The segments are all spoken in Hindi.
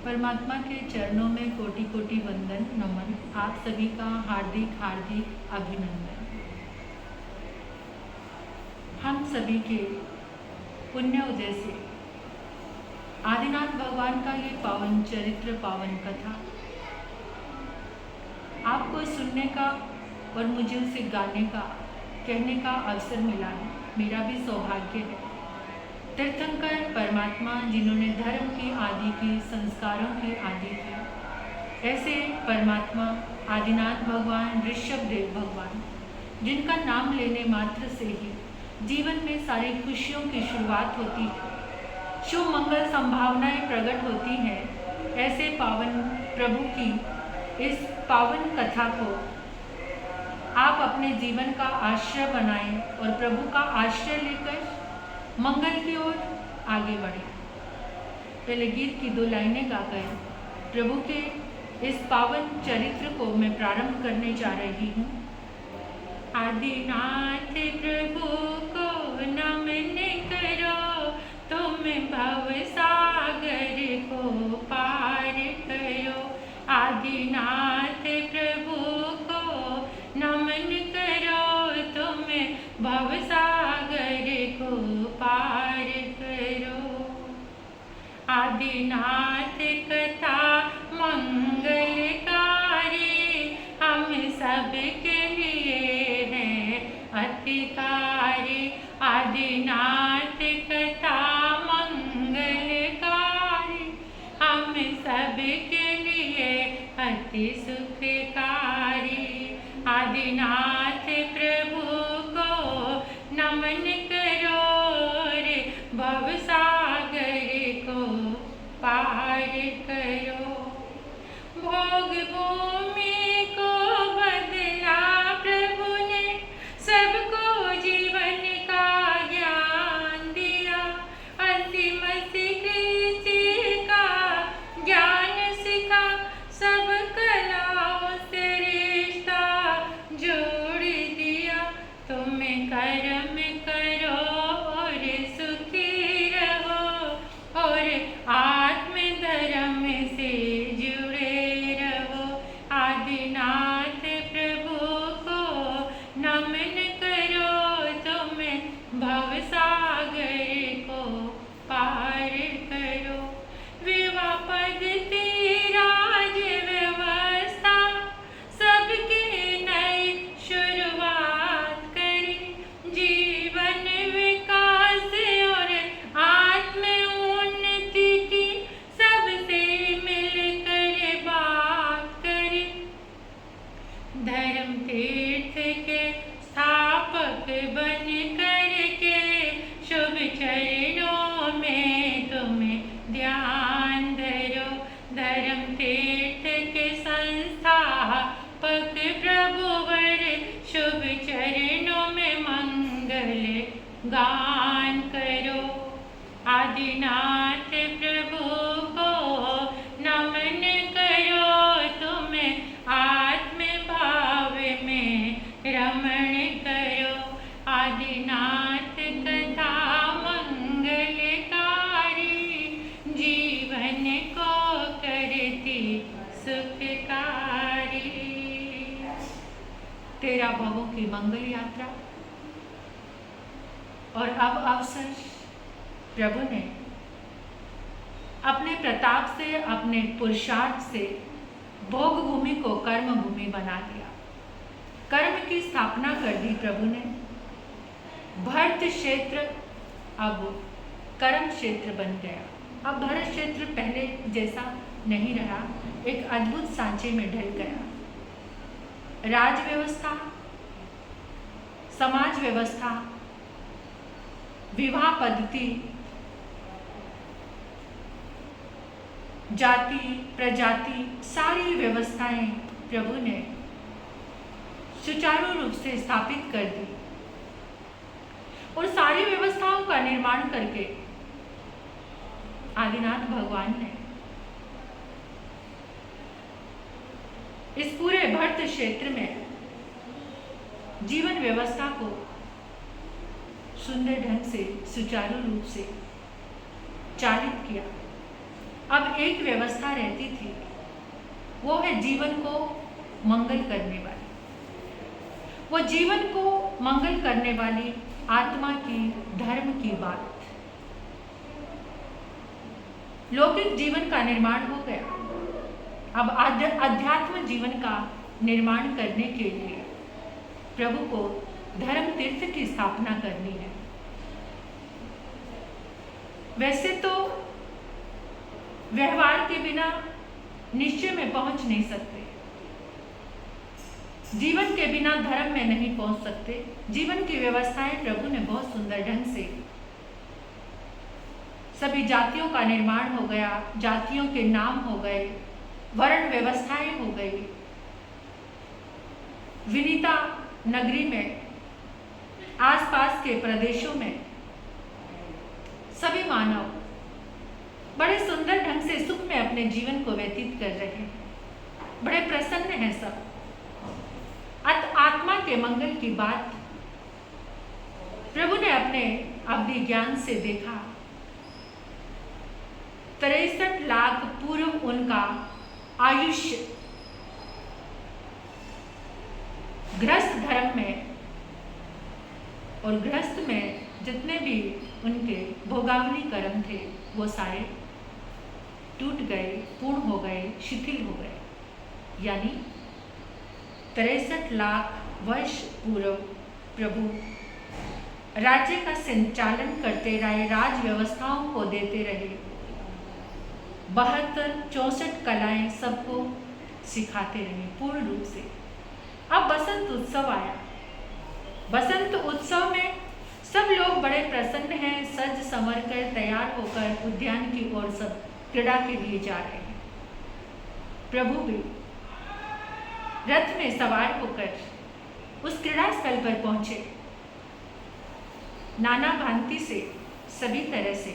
परमात्मा के चरणों में कोटि कोटि वंदन नमन। आप सभी का हार्दिक हार्दिक अभिनंदन। हम सभी के पुण्य उदय से आदिनाथ भगवान का ये पावन चरित्र, पावन कथा आपको सुनने का और मुझे उसे गाने का, कहने का अवसर मिला है। मेरा भी सौभाग्य है। तीर्थंकर परमात्मा जिन्होंने धर्म की आदि की, संस्कारों की आदि की, ऐसे परमात्मा आदिनाथ भगवान, ऋषभदेव भगवान, जिनका नाम लेने मात्र से ही जीवन में सारी खुशियों की शुरुआत होती है, शुभ मंगल संभावनाएं प्रकट होती हैं। ऐसे पावन प्रभु की इस पावन कथा को आप अपने जीवन का आश्रय बनाएं और प्रभु का आश्रय लेकर मंगल की ओर आगे बढ़ें। पहले गीत की 2 लाइनें गाकर प्रभु के इस पावन चरित्र को मैं प्रारंभ करने जा रही हूँ। आदिनाथ प्रभु को नमन करो, तुम भव सागर को पार करो। आदिनाथ प्रभु को नमन करो, तुम भव सागर को पार करो। आदिनाथ कथा मंगलकारी हम सबके लिए है अधिकारी। आदिनाथ कथा मंगलकारी हम सबके लिए अति सुखकारी। आदिनाथ प्रभु को नमन करो रे, भव सागर को पार करो। भोग भूमि को बदला प्रभु ने, सबको जीवन का ज्ञान दिया। असीम कृषि का ज्ञान सिखा, सब कलाओं से रिश्ता जोड़ दिया। तुम कर्म करो और सुखी रहो, और आत्म धर्म से जुड़े रहो। आदिनाथ प्रभु को नमन करो, तुम भव सागर को पार करो। विवाह पद्धति राज व्यवस्था सबके नई शुरुआत करी। जीवन विकास और आत्म उन्नति की सबसे मिलकर बात करी। धर्म तीर्थ के स्थापक बन करके शुभ चरणों में तुम्हें ध्यान धरो। धर्म तीर्थ के संस्थापक प्रभुवर शुभ चरणों में मंगल गान करो। आदिनाथ प्रभु को नमन करो, तुम आत्म भाव में रमण करो। आदिनाथ कथा मंगलकारी जीवन को करती सुखकारी। 13 भवों की मंगल यात्रा। और अब अवसर प्रभु ने अपने प्रताप से, अपने पुरुषार्थ से भोग भूमि को कर्म भूमि बना दिया। कर्म की स्थापना कर दी प्रभु ने। भरत क्षेत्र अब कर्म क्षेत्र बन गया। अब भरत क्षेत्र पहले जैसा नहीं रहा, एक अद्भुत सांचे में ढल गया। राज व्यवस्था, समाज व्यवस्था, विवाह पद्धति, जाति प्रजाति, सारी व्यवस्थाएं प्रभु ने सुचारू रूप से स्थापित कर दी। और सारी व्यवस्थाओं का निर्माण करके आदिनाथ भगवान ने इस पूरे भरत क्षेत्र में जीवन व्यवस्था को सुंदर ढंग से, सुचारू रूप से चालित किया। अब एक व्यवस्था रहती थी, वो है जीवन को मंगल करने वाली। वो जीवन को मंगल करने वाली आत्मा की, धर्म की बात। लौकिक जीवन का निर्माण हो गया। अब अध्यात्म जीवन का निर्माण करने के लिए प्रभु को धर्म तीर्थ की स्थापना करनी है। वैसे तो व्यवहार के बिना निश्चय में पहुंच नहीं सकते, जीवन के बिना धर्म में नहीं पहुंच सकते। जीवन की व्यवस्थाएं प्रभु ने बहुत सुंदर ढंग से, सभी जातियों का निर्माण हो गया, जातियों के नाम हो गए, वर्ण व्यवस्थाएं हो गई। विनीता नगरी में, आसपास के प्रदेशों में सभी मानव बड़े सुंदर ढंग से सुख में अपने जीवन को व्यतीत कर रहे हैं, बड़े प्रसन्न हैं सब। आत्मा के मंगल की बात प्रभु ने अपने अवधि ज्ञान से देखा। 63 लाख पूर्व उनका आयुष्य गृहस्थ धर्म में और गृहस्थ में जितने भी उनके भोगावनी कर्म थे वो सारे टूट गए, पूर्ण हो गए, शिथिल हो गए। यानी 63 लाख वर्ष पूर्व प्रभु राज्य का संचालन करते रहे, राज व्यवस्थाओं को देते रहे, 72-64 कलाएं सबको सिखाते रहे पूर्ण रूप से। अब बसंत उत्सव आया। बसंत उत्सव में सब लोग बड़े प्रसन्न हैं, सज संवर कर तैयार होकर उद्यान की ओर सब क्रीड़ा के लिए जा रहे हैं। प्रभु भी रथ में सवार होकर उस क्रीड़ा स्थल पर पहुंचे। नाना भांति से, सभी तरह से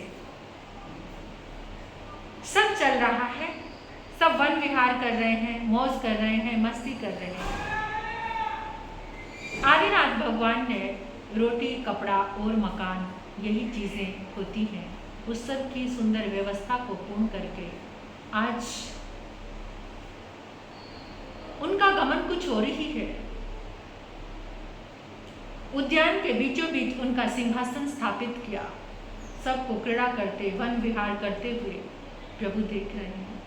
सब चल रहा है, सब वन विहार कर रहे हैं, मौज कर रहे हैं, मस्ती कर रहे हैं। आदिनाथ भगवान ने रोटी, कपड़ा और मकान, यही चीजें होती हैं, उस सब की सुंदर व्यवस्था को पूर्ण करके आज उनका गमन कुछ और ही है। उद्यान के बीचों बीच उनका सिंहासन स्थापित किया। सबको क्रीड़ा करते, वन विहार करते हुए प्रभु देख रहे हैं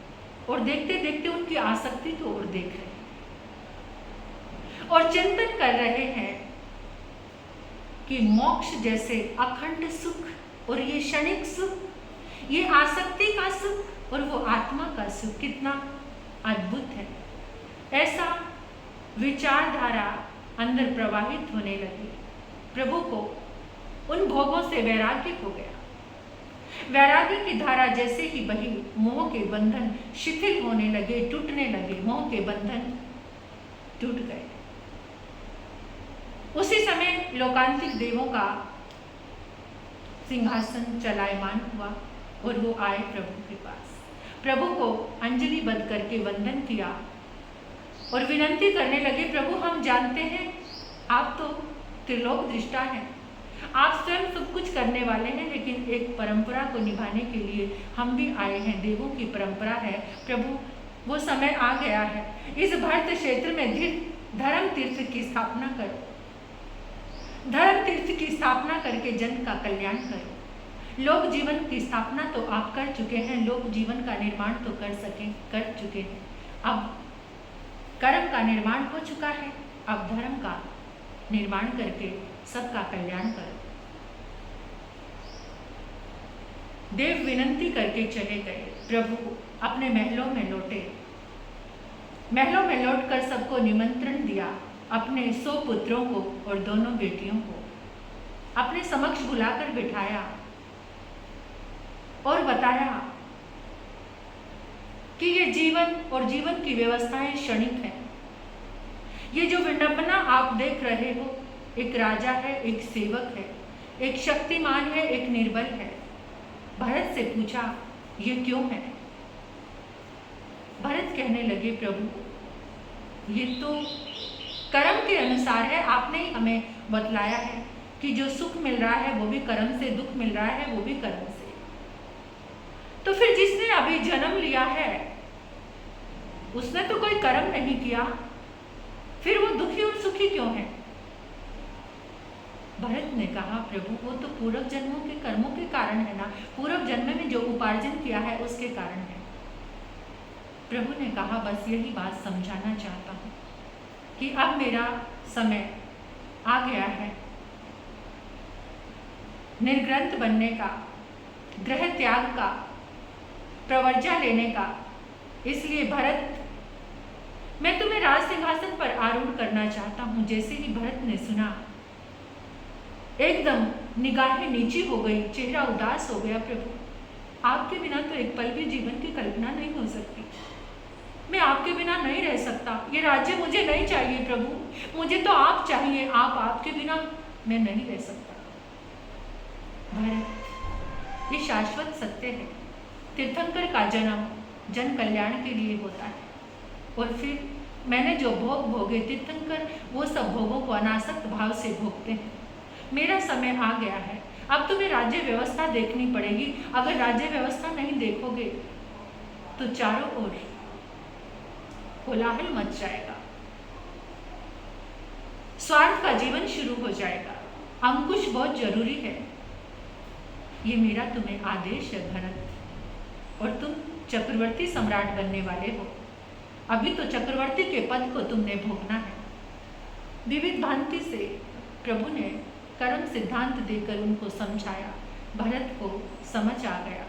और देखते देखते उनकी आसक्ति को और देख रहे हैं और चिंतन कर रहे हैं कि मोक्ष जैसे अखंड सुख और ये क्षणिक सुख, ये आसक्ति का सुख और वो आत्मा का सुख कितना अद्भुत है। ऐसा विचारधारा अंदर प्रवाहित होने लगी। प्रभु को उन भोगों से वैराग्य हो गया। वैराग्य की धारा जैसे ही बही, मोह के बंधन शिथिल होने लगे, टूटने लगे, मोह के बंधन टूट गए। उसी समय लोकांतिक देवों का सिंहासन चलायमान हुआ और वो आए प्रभु के पास। प्रभु को अंजलिबद्ध करके वंदन किया और विनती करने लगे, प्रभु हम जानते हैं आप तो त्रिलोक दृष्टा हैं, आप स्वयं सब कुछ करने वाले हैं, लेकिन एक परंपरा को निभाने के लिए हम भी आए हैं। देवों की परंपरा है प्रभु, वो समय आ गया है, इस भरत क्षेत्र में धर्म तीर्थ की स्थापना करो। धर्म तीर्थ की स्थापना करके जन का कल्याण करो। लोक जीवन की स्थापना तो आप कर चुके हैं, लोक जीवन का निर्माण तो कर चुके हैं। अब कर्म का निर्माण हो चुका है, अब धर्म का निर्माण करके सबका कल्याण करो। देव विनंती करके चले गए। प्रभु अपने महलों में लौटे। महलों में लौटकर सबको निमंत्रण दिया। अपने 100 पुत्रों को और 2 बेटियों को अपने समक्ष बुलाकर बिठाया और बताया कि ये जीवन और जीवन की व्यवस्थाएं क्षणिक हैं। ये जो विडंबना आप देख रहे हो, एक राजा है, एक सेवक है, एक शक्तिमान है, एक निर्बल है। भरत से पूछा ये क्यों है? भरत कहने लगे, प्रभु ये तो कर्म के अनुसार है, आपने ही हमें बतलाया है कि जो सुख मिल रहा है वो भी कर्म से, दुख मिल रहा है वो भी कर्म से। तो फिर जिसने अभी जन्म लिया है, उसने तो कोई कर्म नहीं किया, फिर वो दुखी और सुखी क्यों है? भरत ने कहा, प्रभु वो तो पूर्व जन्मों के कर्मों के कारण है ना, पूर्व जन्म में जो उपार्जन किया है उसके कारण है। प्रभु ने कहा, बस यही बात समझाना चाहता हूँ कि अब मेरा समय आ गया है निर्ग्रंथ बनने का, ग्रह त्याग का, प्रवर्जा लेने का। इसलिए भरत, मैं तुम्हें राज सिंहासन पर आरूढ़ करना चाहता हूँ। जैसे ही भरत ने सुना, एकदम निगाहें नीची हो गई, चेहरा उदास हो गया। प्रभु, आपके बिना तो एक पल भी जीवन की कल्पना नहीं हो सकती। मैं आपके बिना नहीं रह सकता। ये राज्य मुझे नहीं चाहिए प्रभु, मुझे तो आप चाहिए। आपके बिना मैं नहीं रह सकता। भरत, ये शाश्वत सत्य है। तीर्थंकर का जन्म जन कल्याण के लिए होता है, और फिर मैंने जो भोग भोगे, तीर्थंकर वो सब भोगों को अनासक्त भाव से भोगते हैं। मेरा समय आ गया है, अब तुम्हें राज्य व्यवस्था देखनी पड़ेगी। अगर राज्य व्यवस्था नहीं देखोगे तो चारों ओर कोलाहल मच जाएगा, स्वार्थ का जीवन शुरू हो जाएगा। अंकुश बहुत जरूरी है। ये मेरा तुम्हें आदेश है भरत, और तुम चक्रवर्ती सम्राट बनने वाले हो। अभी तो चक्रवर्ती के पद को तुमने भोगना है। विविध भांति से प्रभु ने कर्म सिद्धांत देकर उनको समझाया। भरत को समझ आ गया।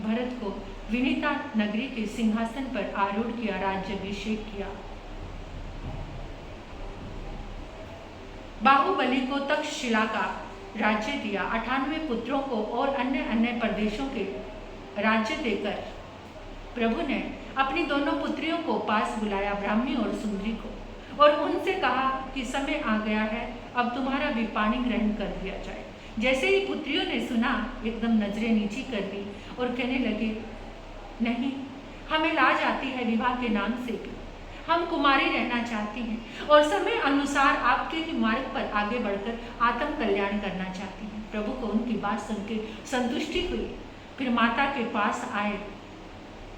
भरत को विनीता नगरी के सिंहासन पर आरूढ़ किया, राज्याभिषेक किया। बाहुबली को तक्षशिला का राज्य दिया, 98 पुत्रों को और अन्य प्रदेशों के राज्य देकर प्रभु ने अपनी दोनों पुत्रियों को पास बुलाया, ब्राह्मी और सुंदरी को, और उनसे कहा कि समय आ गया है, अब तुम्हारा भी पानी ग्रहण कर दिया जाए। जैसे ही पुत्रियों ने सुना, एकदम नजरें नीची कर दी और कहने लगे, नहीं, हमें लाज आती है विवाह के नाम से भी। हम कुमारी रहना चाहती हैं और समय अनुसार आपके ही मार्ग पर आगे बढ़कर आत्म कल्याण करना चाहती हैं। प्रभु को उनकी बात सुन के संतुष्टि हुई। फिर माता के पास आए,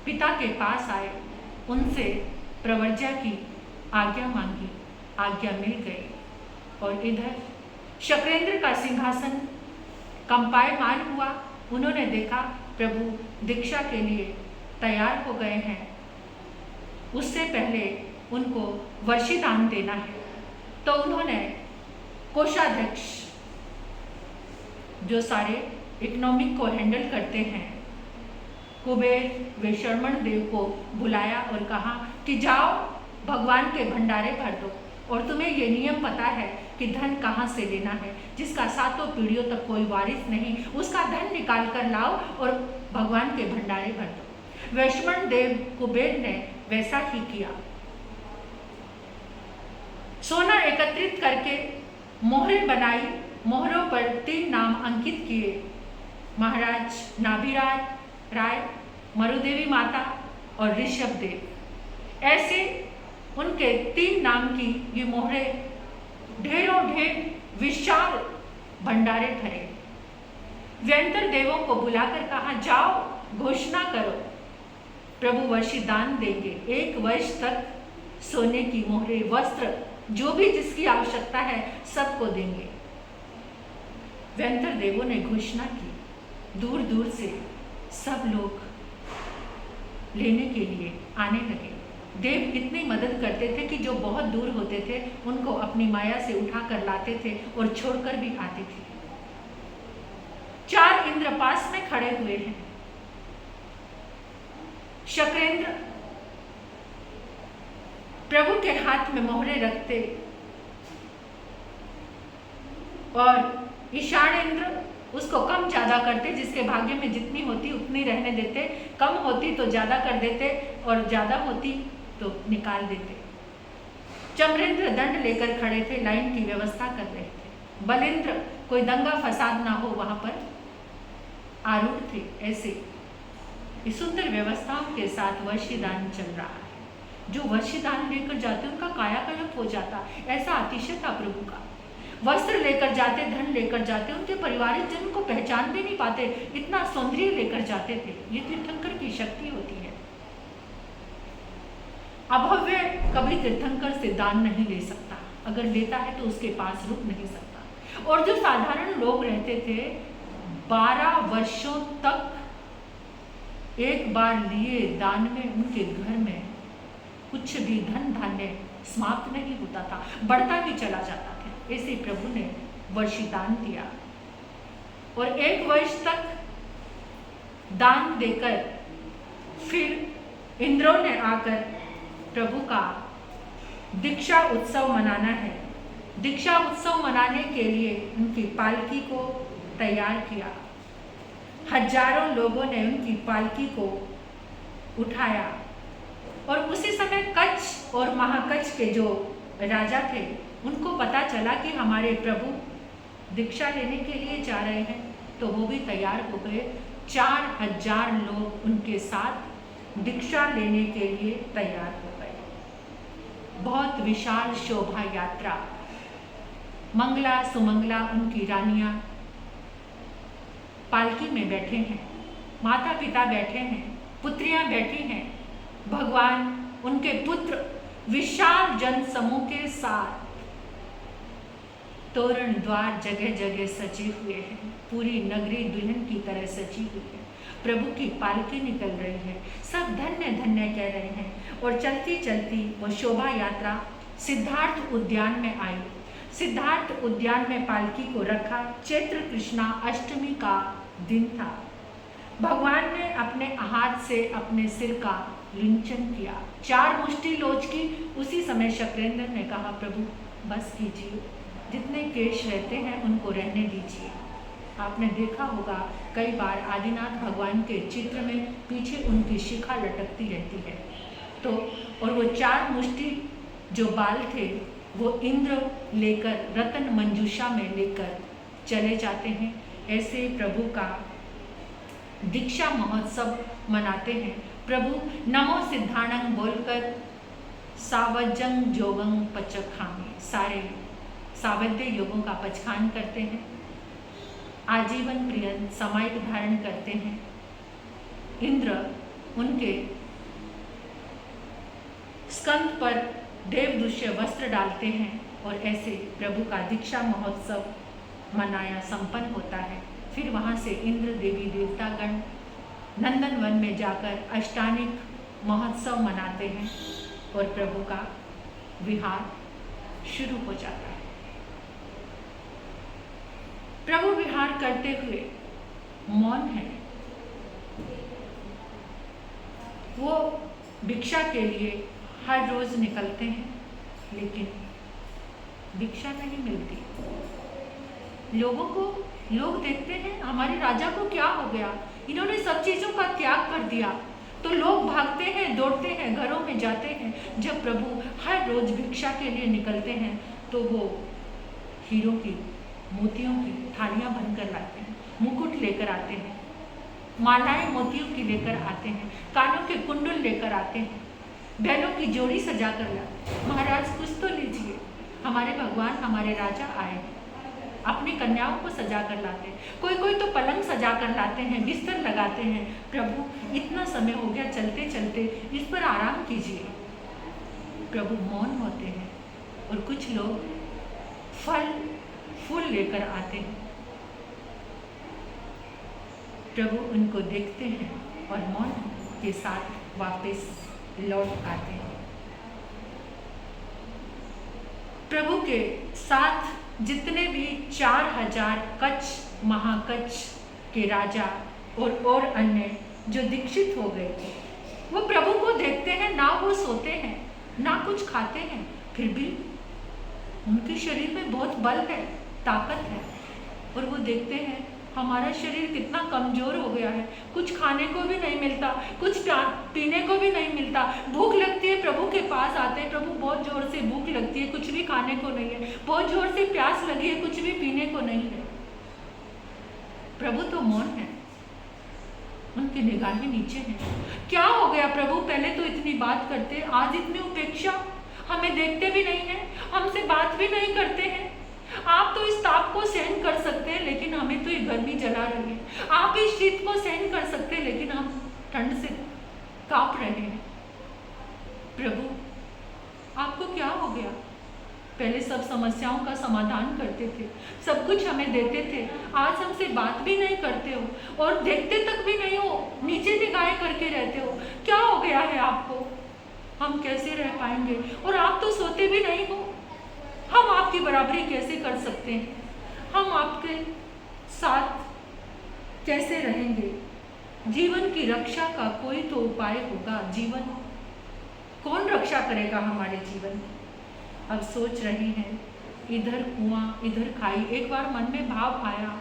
पिता के पास आए, उनसे प्रवर्जा की आज्ञा मांगी, आज्ञा मिल गई। और इधर शक्रेंद्र का सिंहासन कंपायमान हुआ। उन्होंने देखा प्रभु दीक्षा के लिए तैयार हो गए हैं, उससे पहले उनको वर्षिदान देना है। तो उन्होंने कोषाध्यक्ष, जो सारे इकोनॉमिक को हैंडल करते हैं, कुबेर वैश्रमण देव को बुलाया और कहा कि जाओ भगवान के भंडारे भर दो, और तुम्हें ये नियम पता है कि धन कहाँ से लेना है। जिसका 7 पीढ़ियों तक कोई वारिस नहीं, उसका धन निकाल कर लाओ और भगवान के भंडारे भर दो। वैश्रमण देव कुबेर ने वैसा ही किया। सोना एकत्रित करके मोहरें बनाई, मोहरों पर 3 नाम अंकित किए, महाराज नाभिराज राय, मरुदेवी माता और ऋषभ देव। ऐसे उनके 3 नाम की ये मोहरें ढेरों ढेर विशाल भंडारे भरे। व्यंतर देवों को बुलाकर कहा, जाओ घोषणा करो, प्रभु वर्षिदान देंगे। 1 वर्ष तक सोने की मोहरें, वस्त्र, जो भी जिसकी आवश्यकता है सबको देंगे। व्यंतर देवों ने घोषणा की। दूर दूर से सब लोग लेने के लिए आने लगे। देव इतनी मदद करते थे कि जो बहुत दूर होते थे उनको अपनी माया से उठा कर लाते थे और छोड़कर भी आते थे। 4 इंद्र पास में खड़े हुए हैं। शक्रेंद्र प्रभु के हाथ में मोहरें रखते और ईशानेंद्र उसको कम ज्यादा करते, जिसके भाग्य में जितनी होती उतनी रहने देते, कम होती तो ज्यादा कर देते और ज्यादा होती तो निकाल देते। चमरेंद्र दंड लेकर खड़े थे, लाइन की व्यवस्था कर रहे थे। बलेंद्र कोई दंगा फसाद ना हो वहां पर आरूढ़ थे। ऐसे इस सुंदर व्यवस्थाओं के साथ वर्षिदान चल रहा है। जो वर्षिदान लेकर जाते उनका कायाकल्प हो जाता, ऐसा अतिशय था प्रभु का। वस्त्र लेकर जाते, धन लेकर जाते, उनके परिवारिक जन को पहचान भी नहीं पाते, इतना सौंदर्य लेकर जाते थे। ये तीर्थंकर की शक्ति होती है। अभव्य कभी तीर्थंकर से दान नहीं ले सकता, अगर लेता है तो उसके पास रुक नहीं सकता। और जो साधारण लोग रहते थे 12 वर्षों तक एक बार लिए दान में उनके घर में कुछ भी धन धान्य समाप्त नहीं होता था, बढ़ता ही चला जाता था। ऐसे प्रभु ने वर्षिदान दिया और 1 वर्ष तक दान देकर फिर इंद्रों ने आकर प्रभु का दीक्षा उत्सव मनाना है। दीक्षा उत्सव मनाने के लिए उनकी पालकी को तैयार किया। हजारों लोगों ने उनकी पालकी को उठाया और उसी समय कच्छ और महाकच्छ के जो राजा थे उनको पता चला कि हमारे प्रभु दीक्षा लेने के लिए जा रहे हैं, तो वो भी तैयार हो गए। 4000 लोग उनके साथ दीक्षा लेने के लिए तैयार हो गए। बहुत विशाल शोभा यात्रा, मंगला सुमंगला उनकी रानियां पालकी में बैठे हैं, माता पिता बैठे हैं, पुत्रियां बैठी हैं, भगवान उनके पुत्र विशाल जन समूह के साथ। तोरण द्वार जगह जगह सजे हुए हैं, पूरी नगरी दुल्हन की तरह सजी हुई है। प्रभु की पालकी निकल रही है, सब धन्य धन्य कह रहे हैं। और चलती चलती वो शोभा यात्रा सिद्धार्थ उद्यान में आई। सिद्धार्थ उद्यान में पालकी को रखा। चैत्र कृष्णा अष्टमी का दिन था। भगवान ने अपने हाथ से अपने सिर का लिंचन किया, 4 मुष्टि लोच की। उसी समय शक्रेंद्र ने कहा, प्रभु बस कीजिए, जितने केश रहते हैं उनको रहने दीजिए। आपने देखा होगा कई बार आदिनाथ भगवान के चित्र में पीछे उनकी शिखा लटकती रहती है। तो और वो 4 मुष्टि जो बाल थे वो इंद्र लेकर रतन मंजूषा में लेकर चले जाते हैं। ऐसे प्रभु का दीक्षा महोत्सव मनाते हैं। प्रभु नमो सिद्धाणं बोलकर सावज्जं जोगं पचखामि, सारे सावध्य योगों का पचखान करते हैं। आजीवन प्रियन समायिक धारण करते हैं। इंद्र उनके स्कंद पर देवदुष्य वस्त्र डालते हैं और ऐसे प्रभु का दीक्षा महोत्सव मनाया संपन्न होता है। फिर वहाँ से इंद्र देवी देवतागण नंदनवन में जाकर अष्टानिक महोत्सव मनाते हैं और प्रभु का विहार शुरू हो जाता है। प्रभु विहार करते हुए मौन है। वो भिक्षा के लिए हर रोज निकलते हैं, लेकिन भिक्षा नहीं मिलती। लोग देखते हैं हमारे राजा को क्या हो गया, इन्होंने सब चीजों का त्याग कर दिया। तो लोग भागते हैं, दौड़ते हैं, घरों में जाते हैं। जब प्रभु हर रोज भिक्षा के लिए निकलते हैं तो वो हीरों की, मोतियों की थालियां बनकर लाते हैं, मुकुट लेकर आते हैं, मालाएं मोतियों की लेकर आते हैं, कानों के कुंडल लेकर आते हैं, बैलों की जोड़ी सजा कर लाते हैं। महाराज कुछ तो लीजिए, हमारे भगवान हमारे राजा आए हैं। अपनी कन्याओं को सजा कर लाते हैं, कोई तो पलंग सजा कर लाते हैं, बिस्तर लगाते हैं। प्रभु इतना समय हो गया चलते चलते, इस पर आराम कीजिए। प्रभु मौन होते हैं और कुछ लोग फल फूल लेकर आते हैं। प्रभु उनको देखते हैं और मौन के साथ वापस लौट आते हैं। प्रभु के साथ जितने भी 4000 कच्छ महाकच्छ के राजा और अन्य जो दीक्षित हो गए थे, वो प्रभु को देखते हैं। ना वो सोते हैं, ना कुछ खाते हैं, फिर भी उनके शरीर में बहुत बल है, ताकत है। और वो देखते हैं हमारा शरीर कितना कमजोर हो गया है, कुछ खाने को भी नहीं मिलता, कुछ पीने को भी नहीं मिलता। भूख लगती है, प्रभु के पास आते हैं, प्रभु बहुत जोर से भूख लगती है, कुछ भी खाने को नहीं है। बहुत जोर से प्यास लगी है, कुछ भी पीने को नहीं है। प्रभु तो मौन है, उनकी निगाहें नीचे हैं। क्या हो गया प्रभु, पहले तो इतनी बात करते, आज इतनी उपेक्षा, हमें देखते भी नहीं है, हमसे बात भी नहीं करते हैं। आप तो इस ताप को सहन कर सकते हैं, लेकिन हमें तो ये गर्मी जला रही है। आप इस शीत को सहन कर सकते हैं, लेकिन हम ठंड से कांप रहे हैं। प्रभु, आपको क्या हो गया? पहले सब समस्याओं का समाधान करते थे, सब कुछ हमें देते थे, आज हमसे बात भी नहीं करते हो और देखते तक भी नहीं हो, नीचे निगाहें करके रहते हो। क्या हो गया है आपको? हम कैसे रह पाएंगे? और आप तो सोते भी नहीं हो, हम आपकी बराबरी कैसे कर सकते हैं? हम आपके साथ कैसे रहेंगे? जीवन की रक्षा का कोई तो उपाय होगा। जीवन कौन रक्षा करेगा हमारे जीवन की? अब सोच रही हैं, इधर कुआं इधर खाई। एक बार मन में भाव आया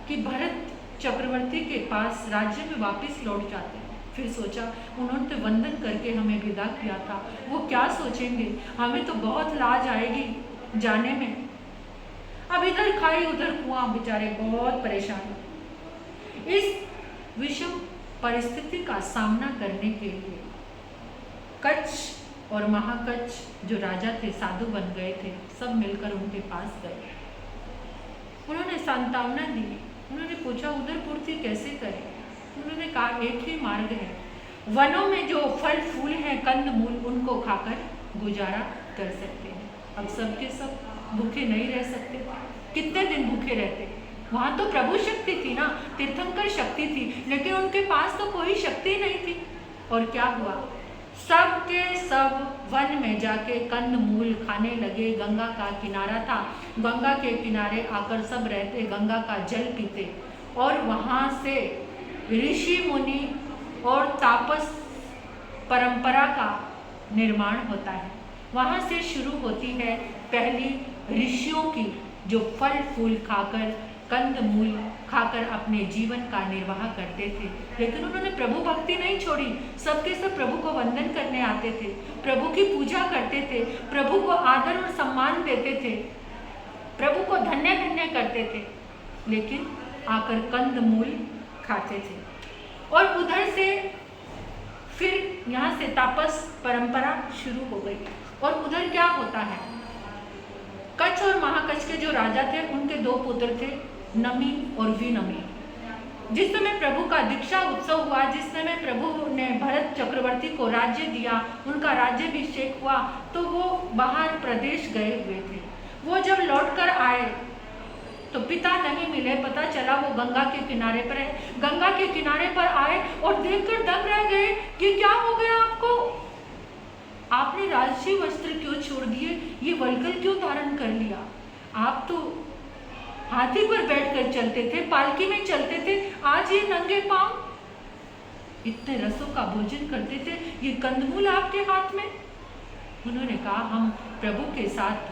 कि भरत चक्रवर्ती के पास राज्य में वापस लौट जाते हैं। फिर सोचा, उन्होंने तो वंदन करके हमें विदा किया था, वो क्या सोचेंगे? हमें तो बहुत लाज आएगी जाने में। अब इधर खाई उधर कुआं, बेचारे बहुत परेशान। इस विषम परिस्थिति का सामना करने के लिए कच्छ और महाकच्छ जो राजा थे, साधु बन गए थे, सब मिलकर उनके पास गए। उन्होंने सांत्वना दी। उन्होंने पूछा, उधर पूर्ति कैसे करें? उन्होंने कहा, एक ही मार्ग है, वनों में जो फल फूल हैं, कंद मूल, उनको खाकर गुजारा कर सकते हैं। अब सबके सब भूखे नहीं रह सकते। कितने दिन भूखे रहते? वहाँ तो प्रभु शक्ति थी ना, तीर्थंकर शक्ति थी, लेकिन उनके पास तो कोई शक्ति नहीं थी। और क्या हुआ? सब के सब वन में जाके कंद मूल खाने लगे। गंगा का किनारा था, गंगा के किनारे आकर सब रहते, गंगा का जल पीते, और वहाँ से ऋषि मुनि और तापस परंपरा का निर्माण होता है। वहाँ से शुरू होती है पहली ऋषियों की, जो फल फूल खाकर, कंद मूल खाकर अपने जीवन का निर्वाह करते थे। लेकिन उन्होंने प्रभु भक्ति नहीं छोड़ी। सबके सब प्रभु को वंदन करने आते थे, प्रभु की पूजा करते थे, प्रभु को आदर और सम्मान देते थे, प्रभु को धन्य धन्य करते थे, लेकिन आकर कंद मूल खाते थे। और उधर से फिर यहाँ से तापस परंपरा शुरू हो गई। और उधर क्या होता है, कच्छ और महाकच्छ के जो राजा थे, उनके दो पुत्र थे, नमी और विनमी। जिस समय प्रभु का दीक्षा उत्सव हुआ, जिस समय प्रभु ने भरत चक्रवर्ती को राज्य दिया, उनका राज्याभिषेक हुआ, तो वो बाहर प्रदेश गए हुए थे। वो जब लौटकर आए तो पिता नहीं मिले, पता चला वो गंगा के किनारे पर है। गंगा के किनारे पर आए और देखकर दंग रह गए कि क्या हो गया आपको? आपने राजसी वस्त्र क्यों छोड़ दिए? ये वल्कल क्यों धारण कर लिया? आप तो हाथी पर बैठकर चलते थे, पालकी में चलते थे, आज ये नंगे पांव। इतने रसों का भोजन करते थे, ये कंदमूल आपके हाथ में। उन्होंने कहा, हम प्रभु के साथ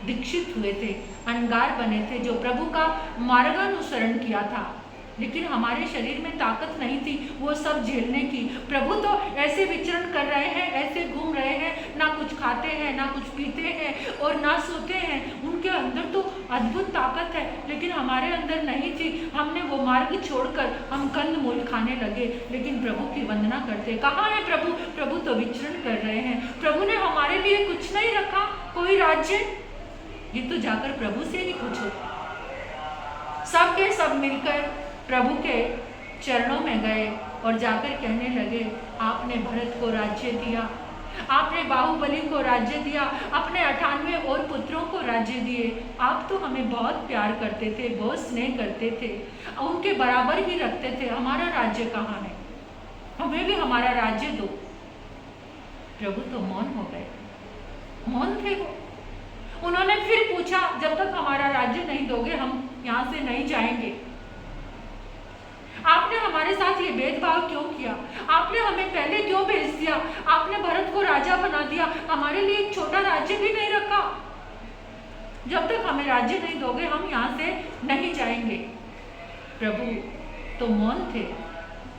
दीक्षित हुए थे, अनगार बने थे, जो प्रभु का मार्गानुसरण किया था, लेकिन हमारे शरीर में ताकत नहीं थी वो सब झेलने की। प्रभु तो ऐसे विचरण कर रहे हैं, ऐसे घूम रहे हैं, ना कुछ खाते हैं, ना कुछ पीते हैं और ना सोते हैं। उनके अंदर तो अद्भुत ताकत है, लेकिन हमारे अंदर नहीं थी। हमने वो मार्ग छोड़कर हम कंद मूल खाने लगे, लेकिन प्रभु की वंदना करते। कहाँ है प्रभु? प्रभु तो विचरण कर रहे हैं। प्रभु ने हमारे लिए कुछ नहीं रखा, कोई राज्य? ये तो जाकर प्रभु से ही पूछो। सब के सब मिलकर प्रभु के चरणों में गए और जाकर कहने लगे, आपने भरत को राज्य दिया, आपने बाहुबली को राज्य दिया, अपने 98 और पुत्रों को राज्य दिए। आप तो हमें बहुत प्यार करते थे, बहुत स्नेह करते थे, उनके बराबर ही रखते थे। हमारा राज्य कहाँ है? हमें भी हमारा राज्य दो। प्रभु तो मौन हो गए, मौन थे वो। उन्होंने फिर पूछा, जब तक हमारा राज्य नहीं दोगे हम यहाँ से नहीं जाएंगे। आपने हमारे साथ ये भेदभाव क्यों किया? आपने हमें पहले क्यों भेज दिया? आपने भरत को राजा बना दिया, हमारे लिए एक छोटा राज्य भी नहीं रखा। जब तक हमें राज्य नहीं दोगे हम यहाँ से नहीं जाएंगे। प्रभु तो मौन थे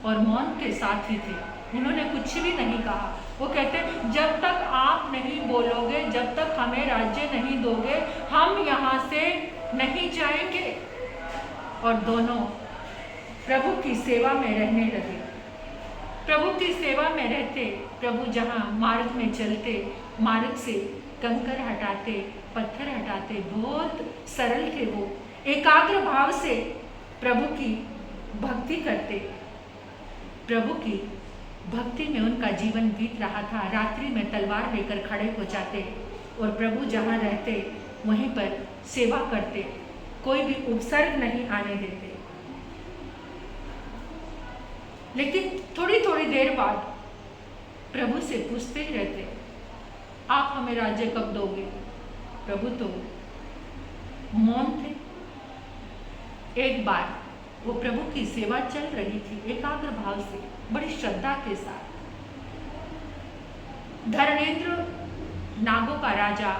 और मौन के साथ ही थे, उन्होंने कुछ भी नहीं कहा। वो कहते, जब तक आप नहीं बोलोगे, जब तक हमें राज्य नहीं दोगे, हम यहाँ से नहीं जाएंगे। और दोनों प्रभु की सेवा में रहने लगे। प्रभु की सेवा में रहते, प्रभु जहाँ मार्ग में चलते, मार्ग से कंकर हटाते, पत्थर हटाते, बहुत सरल थे वो, एकाग्र भाव से प्रभु की भक्ति करते। प्रभु की भक्ति में उनका जीवन बीत रहा था। रात्रि में तलवार लेकर खड़े हो जाते और प्रभु जहाँ रहते वहीं पर सेवा करते, कोई भी उपसर्ग नहीं आने देते। लेकिन थोड़ी थोड़ी देर बाद प्रभु से पूछते ही रहते, आप हमें राज्य कब दोगे? प्रभु तो मौन थे। एक बार वो प्रभु की सेवा चल रही थी, एकाग्र भाव से, बड़ी श्रद्धा के साथ। धर्मेंद्र नागों का राजा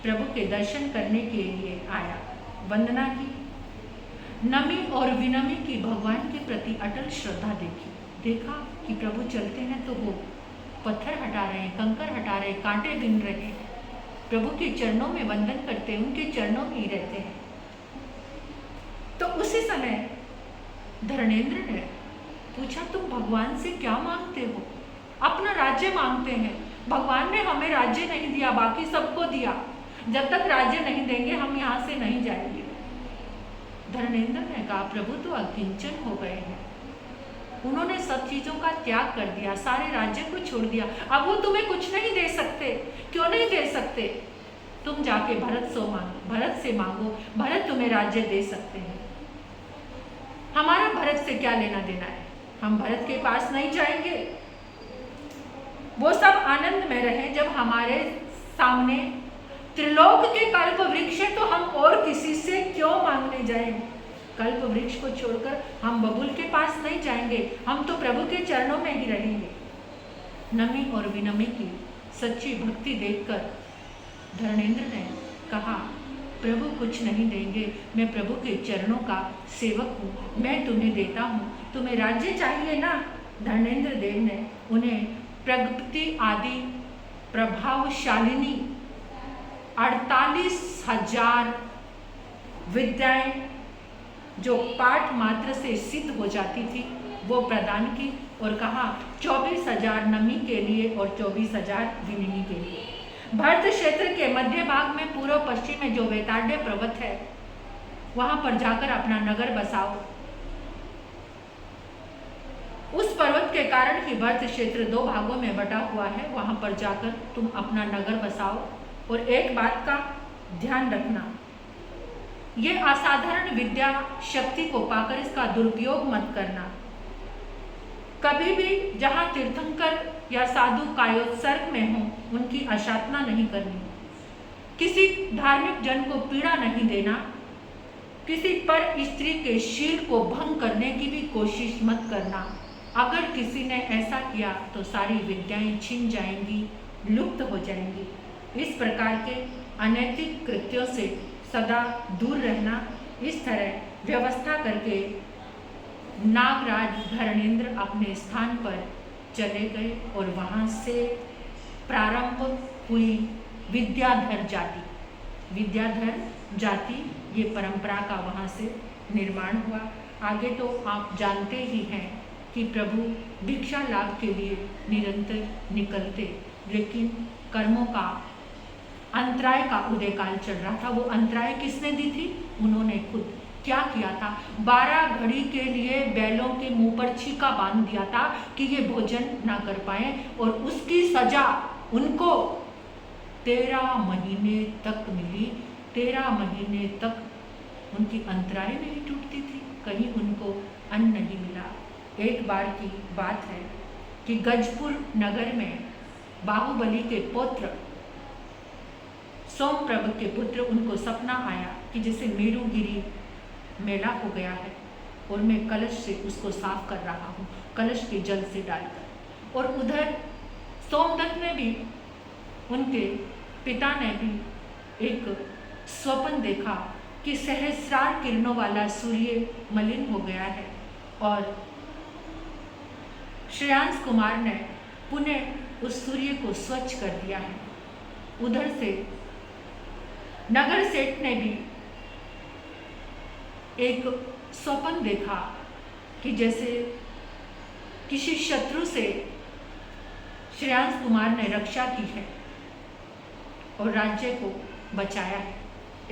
प्रभु के दर्शन करने के लिए आया, वंदना की, नमी और विनमी की भगवान के प्रति अटल श्रद्धा देखी। देखा कि प्रभु चलते हैं तो वो पत्थर हटा रहे हैं, कंकर हटा रहे हैं, कांटे बिन रहे हैं, प्रभु के चरणों में वंदन करते, उनके चरणों में ही रहते हैं। तो उसी समय धर्मेंद्र ने पूछा, तुम भगवान से क्या मांगते हो? अपना राज्य मांगते हैं। भगवान ने हमें राज्य नहीं दिया, बाकी सबको दिया। जब तक राज्य नहीं देंगे हम यहाँ से नहीं जाएंगे। धर्मेंद्र ने कहा, प्रभु तो अकिंचन हो गए हैं, उन्होंने सब चीजों का त्याग कर दिया, सारे राज्य को छोड़ दिया, अब वो तुम्हें कुछ नहीं दे सकते। क्यों नहीं दे सकते? तुम जाके भरत से मांगो, भरत तुम्हें राज्य दे सकते हैं। हमारा भरत से क्या लेना देना है? हम भरत के पास नहीं जाएंगे। वो सब आनंद में रहे। जब हमारे सामने त्रिलोक के कल्प वृक्ष है तो हम और किसी से क्यों मांगने जाएंगे? कल्प वृक्ष को छोड़कर हम बबुल के पास नहीं जाएंगे, हम तो प्रभु के चरणों में ही रहेंगे। नमी और विनमी की सच्ची भक्ति देखकर धर्मेंद्र ने कहा, प्रभु कुछ नहीं देंगे, मैं प्रभु के चरणों का सेवक हूँ, मैं तुम्हें देता हूँ, तुम्हें राज्य चाहिए ना? धर्मेंद्र देव ने उन्हें प्रगति आदि प्रभावशालिनी 48,000 विद्याएं जो पाठ मात्र से सिद्ध हो जाती थी वो प्रदान की और कहा 24,000 नमी के लिए और 24,000 विनमी के लिए। भरत क्षेत्र के मध्य भाग में पूर्व पश्चिम में जो वेताढ़ पर्वत है वहां पर जाकर अपना नगर बसाओ। उस पर्वत के कारण ही भरत क्षेत्र 2 भागों में बटा हुआ है, वहां पर जाकर तुम अपना नगर बसाओ। और एक बात का ध्यान रखना, ये असाधारण विद्या शक्ति को पाकर इसका दुरुपयोग मत करना। कभी भी जहां तीर्थंकर या साधु कायोत्सर्ग में हो उनकी अशातना नहीं करनी, किसी धार्मिक जन को पीड़ा नहीं देना, किसी पर स्त्री के शील को भंग करने की भी कोशिश मत करना। अगर किसी ने ऐसा किया तो सारी विद्याएं छिन जाएंगी, लुप्त हो जाएंगी। इस प्रकार के अनैतिक कृत्यों से सदा दूर रहना। इस तरह व्यवस्था करके नागराज धर्मेंद्र अपने स्थान पर चले गए और वहाँ से प्रारंभ हुई विद्याधर जाति। विद्याधर जाति ये परंपरा का वहाँ से निर्माण हुआ। आगे तो आप जानते ही हैं कि प्रभु भिक्षा लाभ के लिए निरंतर निकलते, लेकिन कर्मों का अंतराय का उदय काल चल रहा था। वो अंतराय किसने दी थी? उन्होंने खुद। क्या किया था? 12 घड़ी के लिए बैलों के मुंह पर छीका बांध दिया था कि ये भोजन ना कर पाए, और उसकी सजा उनको 13 महीने तक मिली। 13 महीने तक उनकी अंतराय नहीं टूटती थी, कहीं उनको अन्न नहीं मिला। एक बार की बात है कि गजपुर नगर में बाहुबली के पुत्र सोमप्रभ के पुत्र, उनको सपना आया कि जैसे मेरुगिरी मेला हो गया है और मैं कलश से उसको साफ कर रहा हूँ, कलश के जल से डालकर। और उधर सोमदत्त ने भी, उनके पिता ने भी एक स्वप्न देखा कि सहस्रार किरणों वाला सूर्य मलिन हो गया है, और श्रेयांश कुमार ने पुनः उस सूर्य को स्वच्छ कर दिया है। उधर से नगर सेठ ने भी एक स्वप्न देखा कि जैसे किसी शत्रु से श्रेयांश कुमार ने रक्षा की है और राज्य को बचाया है।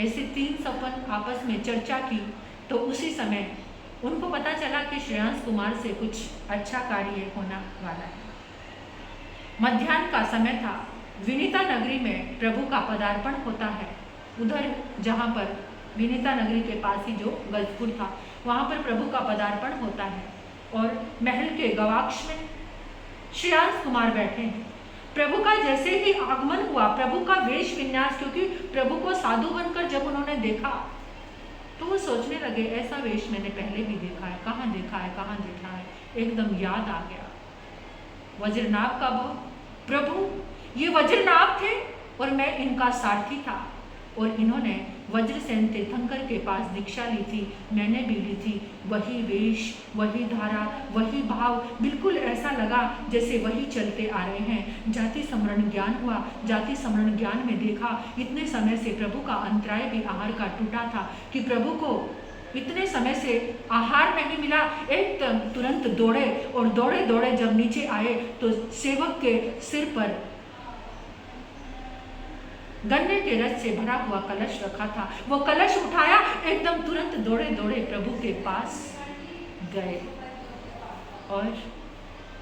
ऐसे 3 सपन आपस में चर्चा की तो उसी समय उनको पता चला कि श्रेयांश कुमार से कुछ अच्छा कार्य होना वाला है। मध्याह्न का समय था। विनीता नगरी में प्रभु का पदार्पण होता है। उधर जहाँ पर विनीता नगरी के पास ही जो गजपुर था, वहाँ पर प्रभु का पदार्पण होता है और महल के गवाक्ष में श्रेयांश कुमार बैठे हैं। प्रभु का जैसे ही आगमन हुआ, प्रभु का वेश विन्यास, क्योंकि प्रभु को साधु बनकर जब उन्होंने देखा तो वो सोचने लगे ऐसा वेश मैंने पहले भी देखा है, कहाँ देखा है, कहाँ देखा है। एकदम याद आ गया वज्रनाभ का भाव। प्रभु ये वज्रनाभ थे और मैं इनका सारथी था और इन्होंने वज्रसेन तीर्थंकर के पास दीक्षा ली थी, मैंने भी ली थी। वही वेश, वही धारा, वही भाव, बिल्कुल ऐसा लगा जैसे वही चलते आ रहे हैं। जाति स्मरण ज्ञान हुआ। जाति स्मरण ज्ञान में देखा इतने समय से प्रभु का अंतराय भी आहार का टूटा था कि प्रभु को इतने समय से आहार नहीं मिला। एक तुरंत दौड़े और दौड़े दौड़े जब नीचे आए तो सेवक के सिर पर गन्ने के रस से भरा हुआ कलश रखा था। वो कलश उठाया, एकदम तुरंत दौड़े दौड़े प्रभु के पास गए और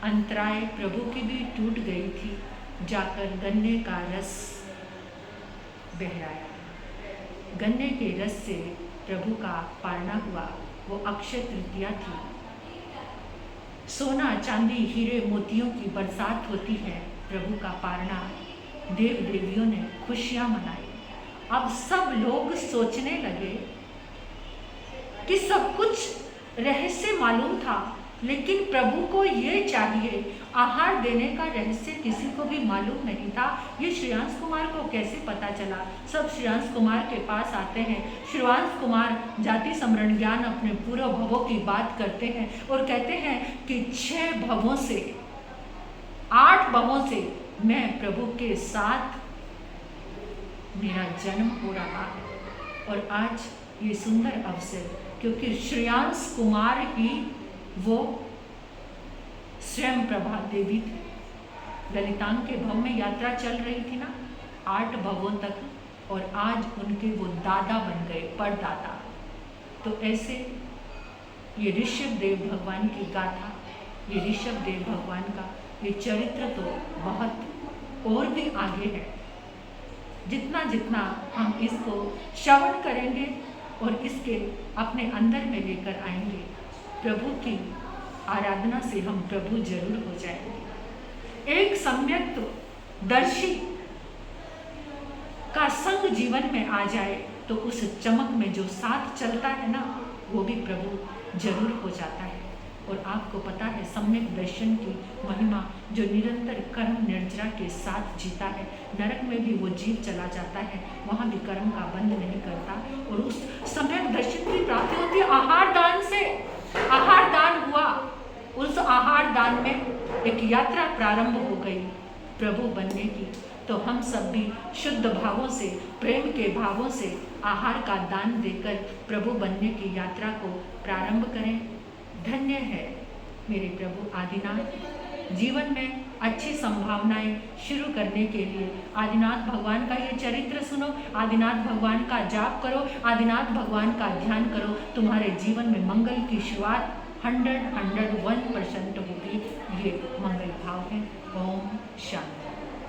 अंतराय प्रभु की भी टूट गई थी। जाकर गन्ने का रस बहराया। गन्ने के रस से प्रभु का पारना हुआ। वो अक्षय तृतीया थी। सोना चांदी हीरे मोतियों की बरसात होती है। प्रभु का पारना देव देवियों ने खुशियां मनाई। अब सब लोग सोचने लगे कि सब कुछ रहस्य मालूम था, लेकिन प्रभु को ये चाहिए। आहार देने का रहस्य किसी को भी मालूम नहीं था। ये श्रेयांश कुमार को कैसे पता चला? सब श्रेयांश कुमार के पास आते हैं। श्रेयांश कुमार जाति स्मरण ज्ञान अपने पूर्व भवों की बात करते हैं और कहते हैं कि 6 भवों से 8 भवों से मैं प्रभु के साथ मेरा जन्म हो रहा है। और आज ये सुंदर अवसर, क्योंकि श्रेयांश कुमार ही वो स्वयं प्रभा देवी थी। ललितांग के भव में यात्रा चल रही थी ना 8 भवों तक, और आज उनके वो दादा बन गए, परदादा। तो ऐसे ये ऋषभ देव भगवान की गाथा, ये ऋषभ देव भगवान का ये चरित्र तो बहुत और भी आगे है। जितना जितना हम इसको श्रवण करेंगे और इसके अपने अंदर में लेकर आएंगे, प्रभु की आराधना से हम प्रभु जरूर हो जाएंगे। एक सम्यक दर्शी का संग जीवन में आ जाए तो उस चमक में जो साथ चलता है ना, वो भी प्रभु जरूर हो जाता है। और आपको पता है सम्यक दर्शन की महिमा, जो निरंतर कर्म निर्जरा के साथ जीता है, नरक में भी वो जीव चला जाता है, वहाँ भी कर्म का बंध नहीं करता। और उस सम्यक दर्शन की प्राप्ति होती है आहार दान से। आहार दान हुआ, उस आहार दान में एक यात्रा प्रारंभ हो गई प्रभु बनने की। तो हम सब भी शुद्ध भावों से, प्रेम के भावों से आहार का दान देकर प्रभु बनने की यात्रा को प्रारंभ करें। धन्य है मेरे प्रभु आदिनाथ। जीवन में अच्छी संभावनाएं शुरू करने के लिए आदिनाथ भगवान का ये चरित्र सुनो, आदिनाथ भगवान का जाप करो, आदिनाथ भगवान का ध्यान करो। तुम्हारे जीवन में मंगल की शुरुआत 101% होगी। ये मंगल भाव है। ओम शांति।